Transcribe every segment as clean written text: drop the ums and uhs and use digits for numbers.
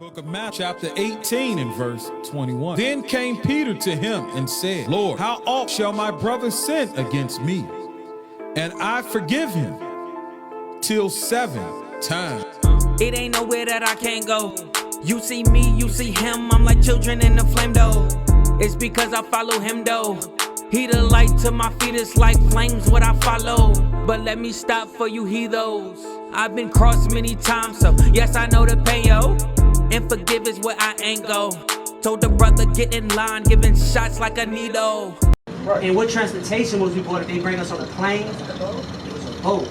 Book of Matthew, chapter 18 and verse 21. Then came Peter to him and said, Lord, how oft shall my brother sin against me, and I forgive him? Till 7 times. It ain't nowhere that I can't go. You see me, you see him, I'm like children in the flame though. It's because I follow him though. He the light to my feet, it's like flames what I follow. But let me stop for you heathos. I've been crossed many times, so yes I know the pain, yo. And forgive is where I ain't go. Told the brother get in line, giving shots like a needle. Right. And what transportation was we bought? Did they bring us on a plane? It was a boat.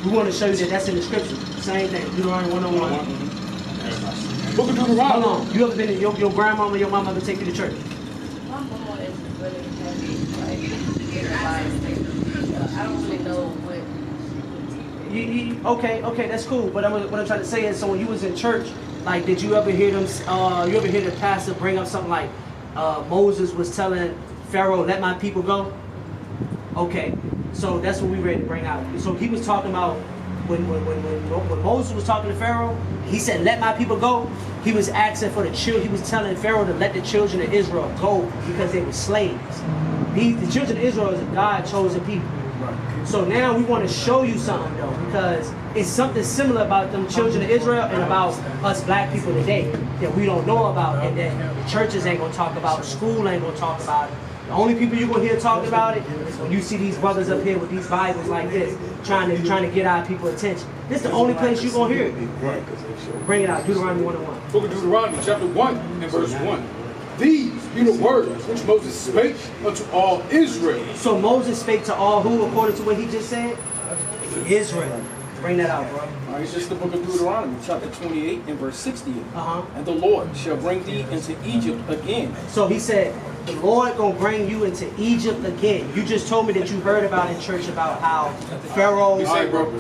We want to show you that that's in the scripture. Same thing. Deuteronomy 101. Book of Deuteronomy. Hold on. You ever been in your grandmama, your mama ever take you to church? My mom is really heavy, like, I don't really know what. Okay, that's cool. But what I'm trying to say is, so when you was in church, like, did you ever hear them? You ever hear the pastor bring up something like Moses was telling Pharaoh, "Let my people go"? Okay, so that's what we ready to bring out. So he was talking about when Moses was talking to Pharaoh, he said, "Let my people go." He was asking for the children. He was telling Pharaoh to let the children of Israel go because they were slaves. The children of Israel is a God-chosen people. So now we want to show you something though, because it's something similar about them children of Israel and about us black people today that we don't know about, and that the churches ain't gonna talk about, school ain't gonna talk about it. The only people you're gonna hear talk about it is when you see these brothers up here with these Bibles like this, trying to get our people's attention. This is the only place you're gonna hear it. Bring it out, Deuteronomy 101. Book of Deuteronomy, chapter 1 and verse 1. These be the words which Moses spake unto all Israel. So Moses spake to all who, according to what he just said? Israel. Bring that out, bro. All right, it's just the book of Deuteronomy, chapter 28 and verse 68. Uh-huh. And the Lord shall bring thee into Egypt again. So he said, the Lord gonna bring you into Egypt again. You just told me that you heard about in church about how Pharaoh,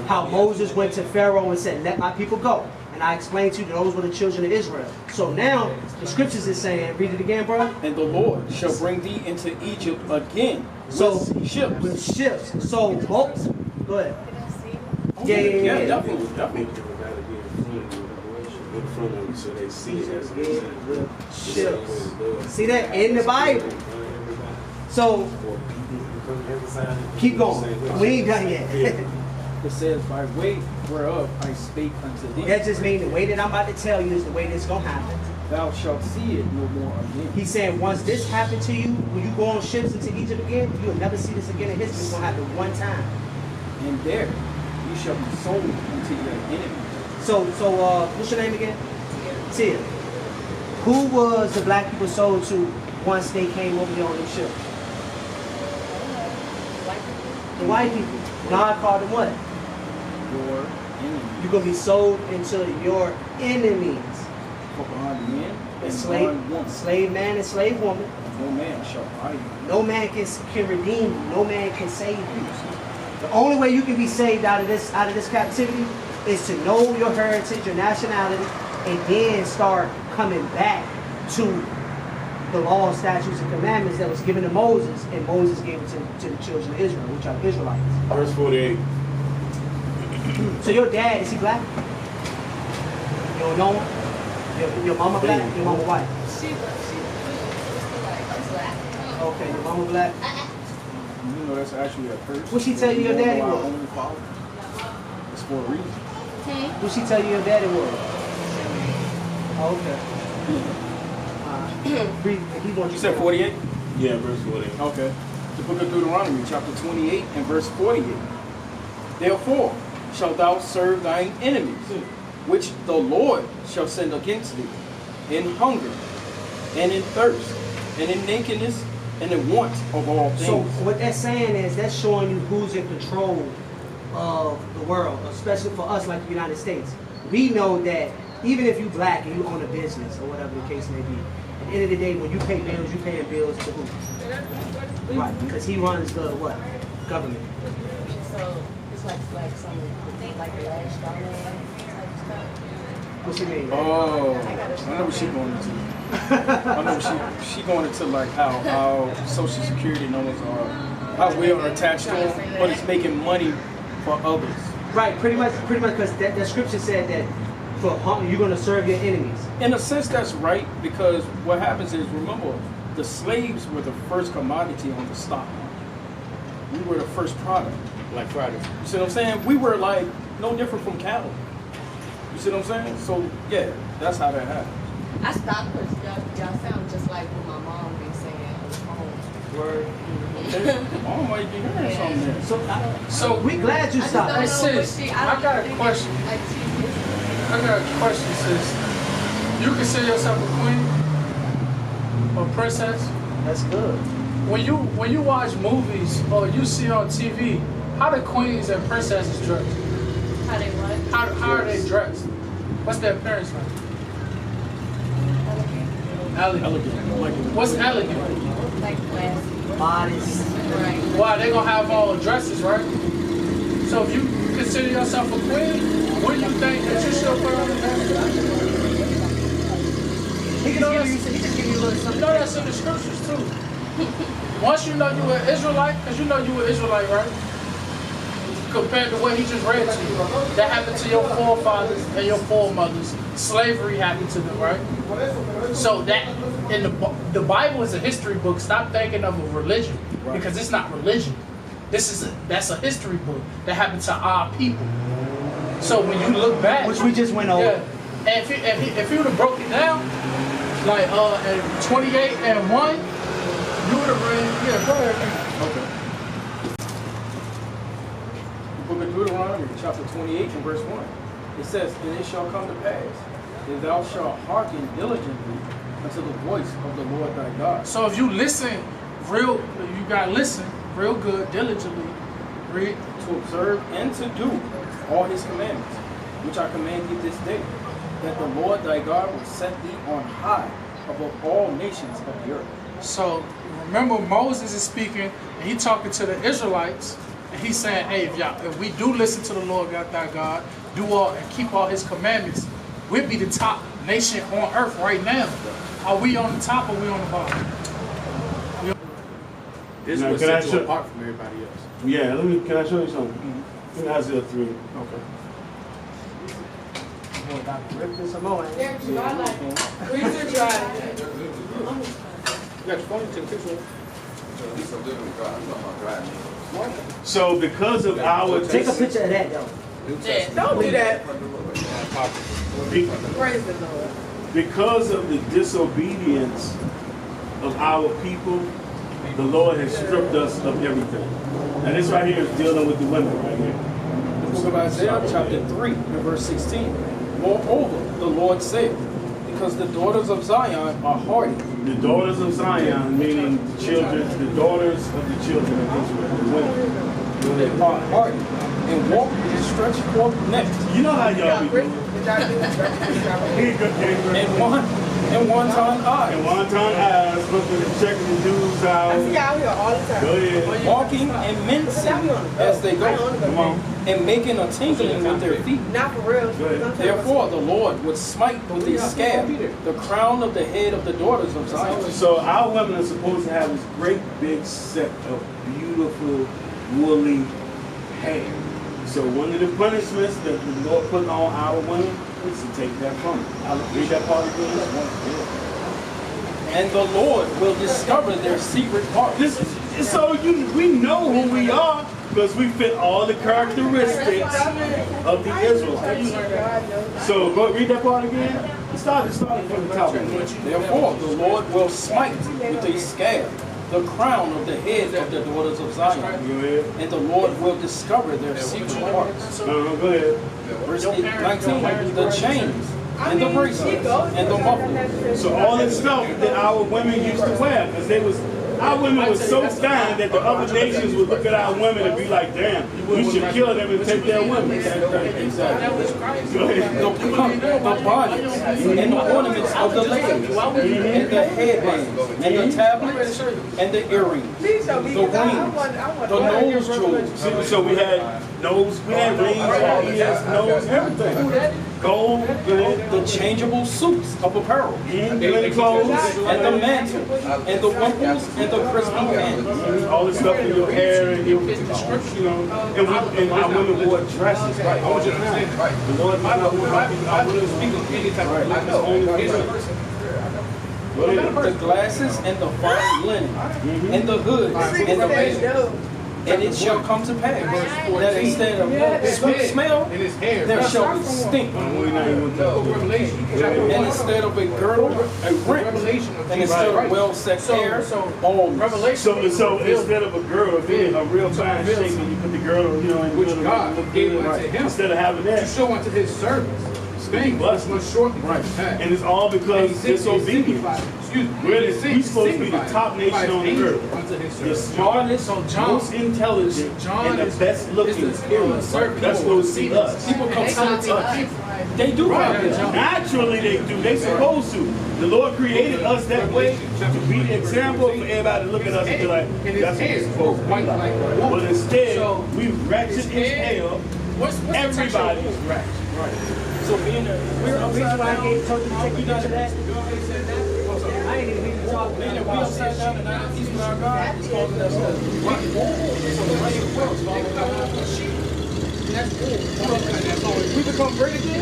how Moses went to Pharaoh and said, "Let my people go." And I explained to you that those were the children of Israel. So now the scriptures is saying, read it again, bro. And the Lord shall bring thee into Egypt again with ships. With ships. So boats. Go ahead. Yeah, definitely. In front of them so they see it as ships. See that in the Bible. So keep going. We ain't done yet. It says, by way whereof I spake unto thee. That just means the way that I'm about to tell you is the way that's going to happen. Thou shalt see it no more again. He said, once this happened to you, when you go on ships into Egypt again, you'll never see this again in history. It's going to happen one time. And there you shall be sold unto your enemies. So what's your name again? Tia. Who was the black people sold to once they came over there on them ships? The white people. God called them what? Your enemies. You're going to be sold into your enemies. For bondman and Slave man and slave woman. No man shall buy you. No man can redeem you. No man can save you. The only way you can be saved out of this captivity is to know your heritage, your nationality, and then start coming back to the law, statutes, and commandments that was given to Moses, and Moses gave it to the children of Israel, which are the Israelites. Verse 48. So your dad, is he black? You don't know him? Your mama black? Your mama white? She black. Okay, your mama black. You know that's actually a curse. What she tell you your daddy was? It's for a reason. What she tell you your daddy was? Okay. You said 48? Yeah, verse 48. Okay. The book of Deuteronomy, chapter 28 and verse 48. Therefore shalt thou serve thine enemies, which the Lord shall send against thee, in hunger, and in thirst, and in nakedness, and in want of all things. So what that's saying is that's showing you who's in control of the world, especially for us like the United States. We know that even if you black and you own a business or whatever the case may be, at the end of the day, when you pay bills, you paying bills to who? Right, because he runs the what? Government. So it's like some like lash dollar type stuff. What's your name? Oh, I know what she going into. I know she going into like how Social Security numbers are, how we are attached to them, but it's making money for others. Right, pretty much, because that scripture said that You're gonna serve your enemies. In a sense, that's right, because what happens is, remember, the slaves were the first commodity on the stock market. We were the first product. Like Friday. You see what I'm saying? We were like no different from cattle. You see what I'm saying? So yeah, that's how that happened. I stopped because y'all sound just like what my mom been saying on the phone. Word. Okay. Mom might be hearing something there. So we glad you I just stopped. don't know what sis, she. I don't got a think question. Like I got a question, sis. You consider yourself a queen or princess? That's good. When you watch movies or you see on TV, how do queens and princesses dress? how they what? How are they dressed? What's their appearance like? Elegant. Elegant. Like it. What's elegant? Like classy. Modest. Right. Why they gonna have all dresses, right? So if you consider yourself a queen, what do you think that you should put on the dress? He just give you a little You something. know that's in the scriptures too. Once you know you were Israelite, because you know you were Israelite, right? Compared to what he just read to you. That happened to your forefathers and your foremothers. Slavery happened to them, right? So that in the Bible is a history book. Stop thinking of a religion, because it's not religion. That's a history book that happened to our people. So when you look back, Which we just went over. yeah, and if you would have broke it down, like at 28 and 1, you would have read, yeah, go ahead. Okay. The book of Deuteronomy, chapter 28 and verse 1. It says, "And it shall come to pass, that thou shalt hearken diligently unto the voice of the Lord thy God." So if you listen you gotta listen real good, diligently, read. To observe and to do all his commandments, which I command thee this day, that the Lord thy God will set thee on high above all nations of the earth. So remember Moses is speaking and he talking to the Israelites and he's saying, hey, if we do listen to the Lord God thy God, do all and keep all his commandments, we'll be the top nation on earth right now. Are we on the top or we on the bottom? This Now, was can I set show- you apart from everybody else. Yeah, can I show you something? In Isaiah 3. Okay. Boy, Dr. Rip this some more. They're dry like freezer dry. You got your phone, take a picture. So because of our Take a picture of that though. Yeah. Don't do that. be- Praise the Lord. because of the disobedience of our people, the Lord has stripped us of everything. And this right here is dealing with the women right here. The book of Isaiah, chapter 3, and verse 16. "Moreover, the Lord said, because the daughters of Zion are hardy, The daughters of Zion, meaning the children, the daughters of the children of Israel, the women. Go they ahead. are hardy, and walk with stretched forth necks, You know how y'all be Did doing. y'all do this? and one-time eyes, And one time eyes, looking and checking the dudes out. I see y'all here all the time. Go ahead. walking and mincing as they I don't go, wanna Come on. and making a tinkling with their feet. Not for real. Go ahead. Therefore, the Lord would smite with a scab the crown of the head of the daughters of Zion. So our women are supposed to have this great big set of beautiful woolly hair. So one of the punishments that the Lord put on our women is to take that from them. I'll read that part again. And the Lord will discover their secret parts. We know who we are because we fit all the characteristics of the Israelites. So go read that part again. Start from the top. Therefore, the Lord will smite with a scab the crown of the head of the daughters of Zion. Go ahead. And the Lord will discover their secret parts. Go ahead. Verse 19, the chains and the bracelets and the mufflers. So all this stuff that our women used to wear, because our women were so fine that the other nations would look at our women and be like, damn, we should kill them and take their women. Exactly. Go ahead. The bonnets and the ornaments of the ladies, and the headbands, and the tablets, and the earrings, Please show me. the 'Cause I rings, want the nose jewels, So we had rings, all ears, nose, everything. Gold, the changeable suits of apparel, and linen clothes, and the mantle, and the wimples, and the crispy pants. all this stuff in your hair and your, you know, and our women wore dresses. Right. I was just saying, the Lord might not I wouldn't speak of any type of like The glasses and the fine linen, and the hood, and the veil. And it shall come to pass that instead of sweet smell, there shall be stink. And instead of a girdle, a rent. And instead of well-set hair, baldness. So instead of a girdle, being a real fine shape, and you put the girdle, you know, in Which the middle, God look gave good, unto him. Instead of having To that, show unto his servants things which must shortly come to pass. and it's all because disobedience. We're supposed to be the top nation on the earth. The smartest, most intelligent, and the best looking. That's what we see us. People come to us. They do Right. that. Naturally they do. They supposed to. The Lord created us that way to be the example for everybody to look at us and be like, that's what we're supposed to be like. But instead, we ratchet as hell. Everybody is ratchet. So being a reason why I gave told you to take you down to that. I ain't even hear you talk being a about upside down and not east of our God is causing us to wicked. So the rain of works following our sheep. We become great again?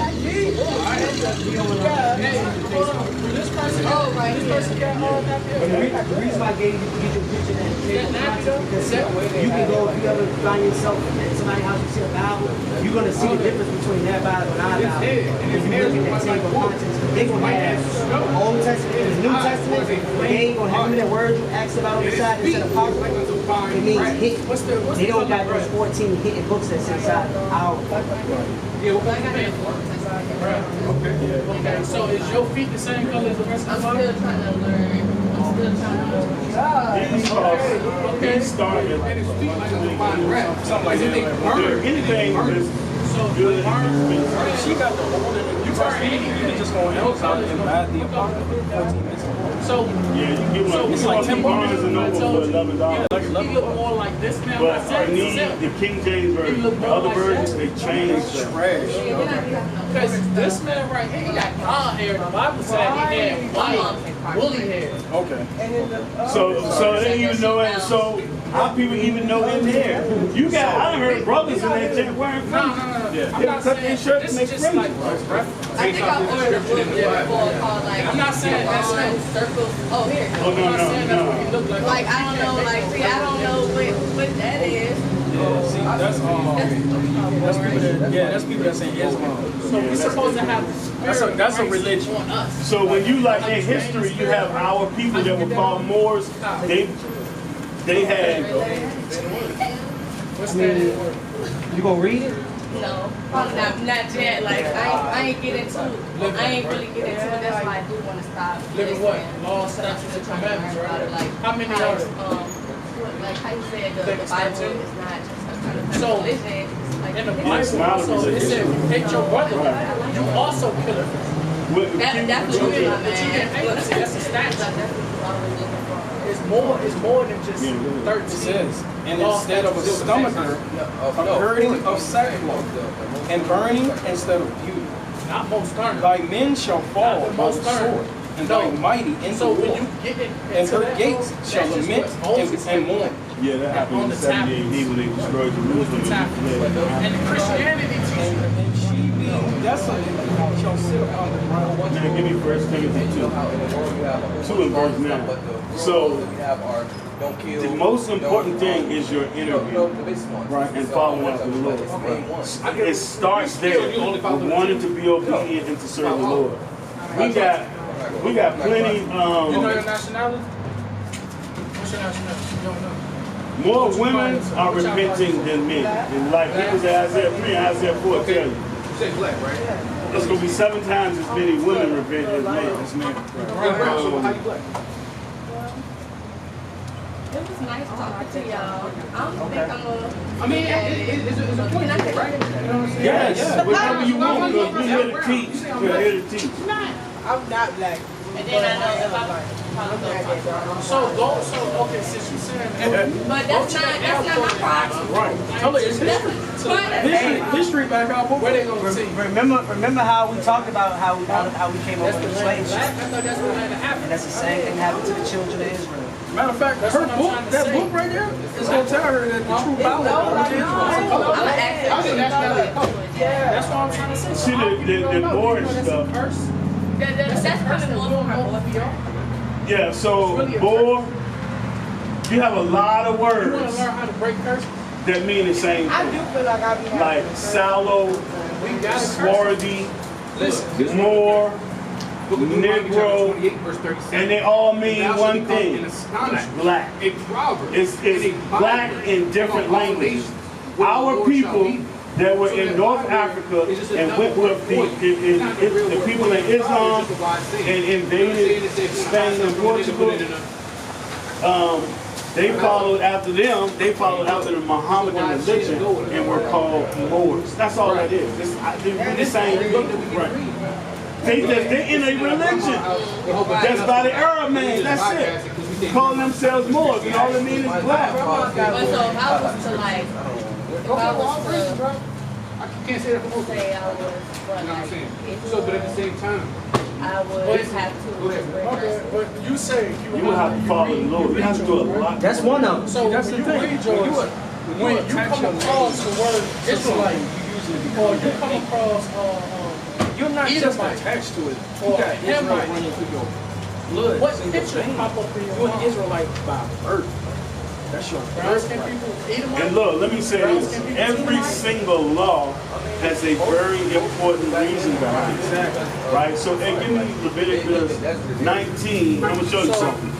this person. Oh, right This here. person got all that there. The reason why I gave you to get your picture and table context because you can go if you ever find yourself in somebody's house, you see a Bible, you're gonna see the difference between that Bible and our Bible. If you look at that table of contents, they gonna have the Old Testament, the New Testament, they ain't gonna have them that word you asked about on the side instead of apocrypha. It means hit. They don't got those 14 hidden books that's inside our. Okay, so is your feet the same color as the rest I'm of the still body? trying to learn. I'm still trying to learn. These started And his feet like a fine rap. Something like that. anything is good and expensive. She got the whole in the New Testament. You can just go on Amazon and buy the Apocrypha 14 minutes. So, Yeah, you get It's like $10 Barnes and Noble for $11. he look more like this man. But I need the King James version. The other versions they changed. Trash. Because this man right here, he got blonde hair. The Bible said he had white, woolly hair. Okay. So they didn't even know it. So how people even know in there? You got I done heard brothers in that tent wearing fringes. No. They I'm would not cut their saying shirt this and make is just like fringes. I think I ordered a book before called like. I'm not saying that's not- circles. Oh, here. it Oh goes. I'm not saying that's what no. he look like. Like I don't know. Like see, I don't know what that is. See, that's people that say Islam. So we're supposed to have That's a religion. on us. So when you like in history, you have our people that were called Moors. They had What's that? You gonna read it? No, not yet. Like I ain't get into it. I ain't really get into it. That's why I do want to stop. Living what? listening. Law, statutes, and commandments, right? Like How many how, are there? like how you said the Think it's Bible 13? is not just some kind of So, religion. It's like In the It's Bible, not a also, it said, religion. hate your brother. You also kill him. that's what you I'm but you didn't hate him. See, that's a statute. That's what I was looking for. It's more than just 13. It says, and instead of a stomacher, a hurting of sackcloth, and burning instead of beauty. Not most starters. Thy men shall fall Not the by most the sword, and thy mighty in the So when war. you get it, And her gates shall lament and mourn. Yeah, that happened in 70 AD when they destroyed Jerusalem. And the Christianity teaches And she be desolate, shall sit upon the ground. Now give me 1 Timothy 2 and verse 9. So the most important thing is your interview, right, and following after the Lord. It starts there with wanting to be obedient and to serve the Lord. We got plenty. You know your nationality? What's your nationality? You don't know. More women are repenting than men. And like people say, Isaiah 3 and Isaiah 4 tell you. You say black, right? There's going to be 7 times as many women repent as men. So how you black? It was nice talking to y'all. I don't think I'm a. I mean, it's a point, right? You know what I'm saying? Yes, whatever you want, because we're here to teach. We're here to teach. I'm not black. And then I know if I follow okay, since you saying that, but that's not my problem. Right. Tell her it's history. History back out. where they gonna see? Remember how we talked about how we came over the slave ship? I thought that's what had to happen. And that's the same thing happened to the children of Israel. Matter of fact, her book, that book right there, is gonna tell her that the true power of the Israelites. That's what I'm trying to say. See, the board stuff. That's coming more from her book. Yeah, so, boy, you have a lot of You want to words learn how to break curse? that mean the same I thing. do feel like I be having Like sallow, We got to curse. swarthy, Listen, more, Book of Deuteronomy, chapter Negro, 28, verse 37. and they all mean Thou shalt one become thing. an astonishment, Black. a proverb, It's and a black byword in different among all languages. nations, where the Our Lord shall people lead thee. that were So in that North byword Africa is just and another went word with for it. It's not the real the word people for in it. Proverb Islam is just a wise saying. and You know what I'm saying? invaded It's saying, Spain and Portugal. They followed after them. They followed after the Mohammedan religion and were called Moors. That's all that is. They're the same. Right. They're in a religion. That's by the Arab man. That's it. Calling themselves Moors, and all it means is black. But so if I was to like, if I was to I can't say that for most people. say I was, You know what I'm saying? So, but at the same time, I would have to break Okay, curse. but you say You would have to follow the Lord. You have to do a lot. That's one of them. So That's when the you thing. read yours, when you come across the word Israelite, or you come across You're not just Edomite, attached to it. You or got Israel Hamite, running through your blood. what It's in your picture veins. pop up in your You're an mind? Israelite by birth. That's your Brown skin birthright. people, Edomite? And look, let me say this. Every single law has a very important reason behind it. Right? So, and give me Leviticus 19. I'm going to show you something.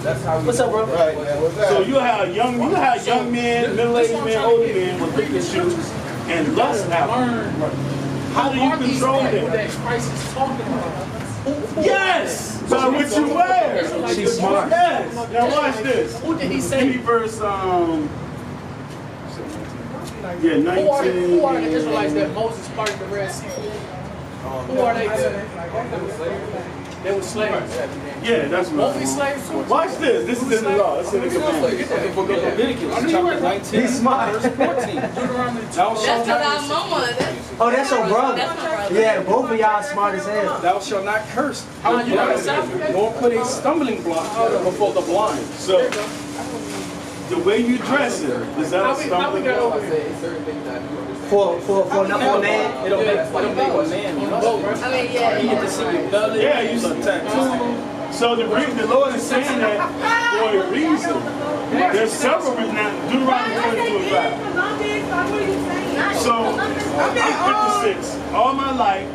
What's up, bro? So you have young men, middle-aged men, older men with pick and choose and lust after. Learn. How do you Are these control people them? that Christ is talking about? Yes! By what you wear. She's smart. Yes. Now watch this. Who did he Give me say? verse yeah, Who are the 19. Israelites that Moses parted the Red Sea for? Who are they? They were slaves. Yeah, that's Won't what. we slaves too? Watch this. This is in the law. It's in the commandments. The book of Leviticus, chapter 19, He's smart. verse 14. Deuteronomy Thou That's shalt because our not, mama. Oh, that's your brother. That's my brother. Yeah, both of y'all smart as hell. thou shalt not curse, How you got a Sabbath? nor put a stumbling block before the blind. So the way you dress it, is that a How we stumbling got block? over here? For another man. It'll make a man lust. I mean, yeah. You get to see your belly, Yeah, you the see. tattoo. So the Lord is saying that for a reason. There's several reasons. Now, Deuteronomy 22:5. So I'm 56. All my life,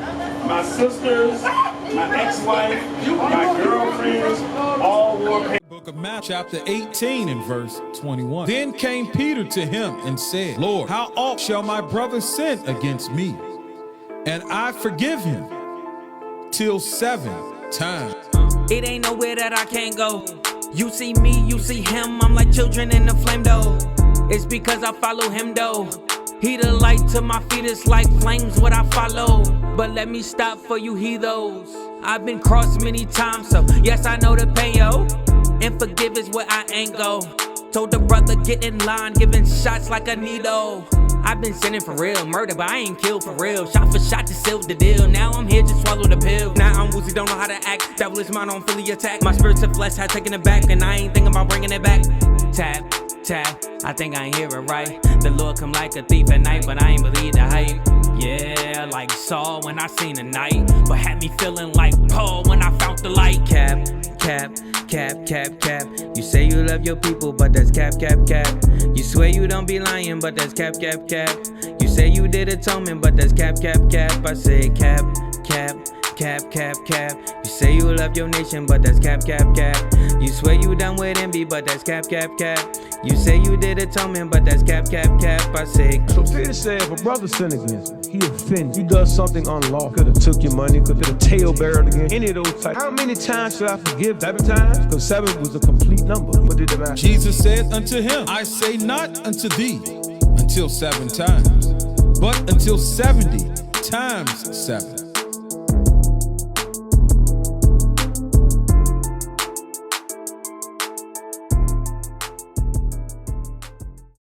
my sisters, my ex-wife, my girlfriends, all wore pants. Book of Matthew, chapter 18 and verse 21. Then came Peter to him and said, Lord, how oft shall my brother sin against me? And I forgive him till 7 times. It ain't nowhere that I can't go. You see me, you see him, I'm like children in the flame though. It's because I follow him though. He the light to my feet, it's like flames what I follow. But let me stop for you heathos. I've been crossed many times, so yes, I know the pain, yo. And forgive is where I ain't go. Told the brother get in line, giving shots like a needle. I've been sinning for real, murder, but I ain't killed for real. Shot for shot to seal the deal. Now I'm here, just swallow the pill. Now I'm woozy, don't know how to act. Devil is mine, on Philly attack. My spirit to flesh had taken it back, and I ain't thinking about bringing it back. Tap, tap, I think I ain't hear it right. The Lord come like a thief at night, but I ain't believe the hype. Yeah, like Saul when I seen the night, but had me feeling like Paul when I found the light. Cap, cap, cap, cap, cap. You say you love your people, but that's cap, cap, cap. You swear you don't be lying, but that's cap, cap, cap. You say you did atonement, but that's cap, cap, cap. I say cap, cap, cap, cap, cap. You say you love your nation, but that's cap, cap, cap. You swear you done with envy, but that's cap, cap, cap. You say you did atonement, but that's cap, cap, cap. I say. So Peter said, if a brother sin against me, he offended, he does something unlawful, could have took your money, could have tail-beared again, any of those types. How many times should I forgive? 7 times? Because 7 was a complete number. What did the matter? Jesus said unto him, I say not unto thee until 7 times, but until 70 times 7.